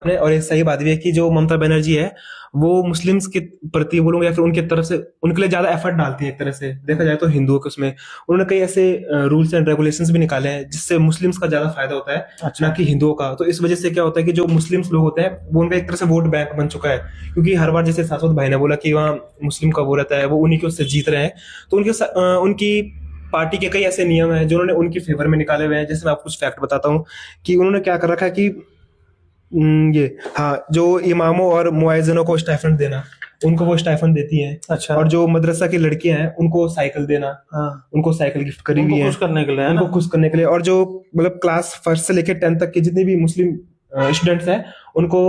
और ये सही बात भी है कि जो ममता बनर्जी है वो मुस्लिम्स के प्रति बोलूंगा या फिर उनके तरफ से उनके लिए ज्यादा एफर्ट डालती है। एक तरह से देखा जाए तो हिंदुओं के उसमें उन्होंने कई ऐसे रूल्स एंड रेगुलेशंस भी निकाले हैं जिससे मुस्लिम्स का ज्यादा फायदा होता है, अच्छा। ना कि हिंदुओं का। तो इस वजह से क्या होता है कि जो मुस्लिम्स लोग होते हैं वो उनका एक तरह से वोट बैंक बन चुका है, क्योंकि हर बार जैसे शाश्वत भाई ने बोला कि वहाँ मुस्लिम का वो रहता है, वो उन्हीं के उससे जीत रहे हैं। तो उनकी पार्टी के कई ऐसे नियम हैं जो उन्होंने उनकी फेवर में निकाले हुए हैं। जैसे मैं आपको कुछ फैक्ट बताता हूँ कि उन्होंने क्या कर रखा है कि ये हाँ, जो इमामों और मुआज्जिनों को स्टाइफंड देना, उनको वो स्टाइफंड देती है। अच्छा। और जो मदरसा की लड़कियां हैं उनको साइकिल देना, हाँ, उनको साइकिल गिफ्ट करी उनको हुई है, खुश करने के लिए है उनको ना। खुश करने के लिए। और जो मतलब क्लास फर्स्ट से लेकर 10th तक के जितने भी मुस्लिम स्टूडेंट्स हैं उनको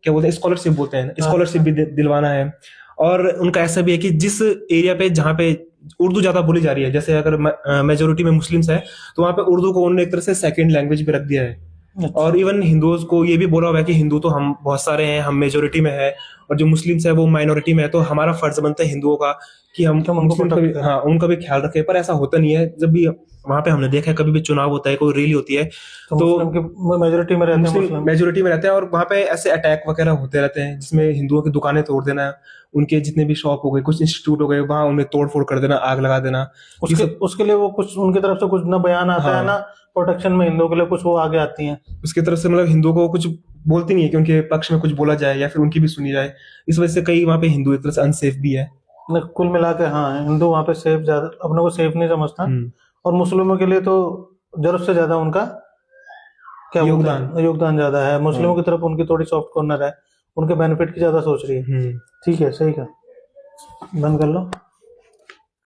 क्या बोलते हैं, स्कॉलरशिप बोलते हैं, स्कॉलरशिप अच्छा। भी दिलवाना है। और उनका ऐसा भी है कि जिस एरिया पे जहाँ पे उर्दू ज्यादा बोली जा रही है, जैसे अगर मेजोरिटी में मुस्लिम्स है तो वहाँ पे उर्दू को उन्होंने एक तरह से सेकंड लैंग्वेज भी रख दिया है। अच्छा। और इवन हिंदुओं को ये भी बोला हुआ है कि हिंदू तो हम बहुत सारे हैं, हम मेजोरिटी में है, और जो मुस्लिम्स है वो माइनॉरिटी में है, तो हमारा फर्ज बनता है हिंदुओं का कि हम तो हम उनको मुस्लिम का भी, प्रोटेक्ट करें। हाँ, उनका भी ख्याल रखें। पर ऐसा होता नहीं है। जब भी वहां पे हमने देखा है, कभी भी चुनाव होता है, कोई रैली होती है, तो तो मुस्लिम के मेजोरिटी में रहते हैं मुस्लिम मुस्लिम। मेजोरिटी में रहते हैं, और वहां पे ऐसे अटैक वगैरह होते रहते हैं जिसमें हिंदुओं की दुकानें तोड़ देना, उनके जितने भी शॉप हो गए, कुछ इंस्टीट्यूट हो गए, वहां उन्हें तोड़ फोड़ कर देना, आग लगा देना, ये उसके सब। उसके लिए वो कुछ उनकी तरफ से कुछ ना बयान आता है ना, हाँ, प्रोटेक्शन में हिंदुओं के लिए कुछ वो आगे आती हैं। उसकी तरफ से मतलब हिंदुओं को कुछ बोलती नहीं है कि उनके पक्ष में कुछ बोला जाए या फिर उनकी भी सुनी जाए। इस वजह से कई वहां पे हिंदू एक तरह से अनसेफ भी है। कुल मिला के हाँ, हिंदू वहाँ पे सेफ ज्यादा अपने को सेफ नहीं समझता। हम्म। और मुस्लिमों के लिए तो जरूरत से ज्यादा उनका क्या बोलते योगदान। हैं, योगदान ज्यादा है। मुस्लिमों हाँ। की तरफ उनकी थोड़ी सॉफ्ट कॉर्नर है, उनके बेनिफिट की ज्यादा सोच रही है। हम्म। ठीक है, सही का। बंद कर लो।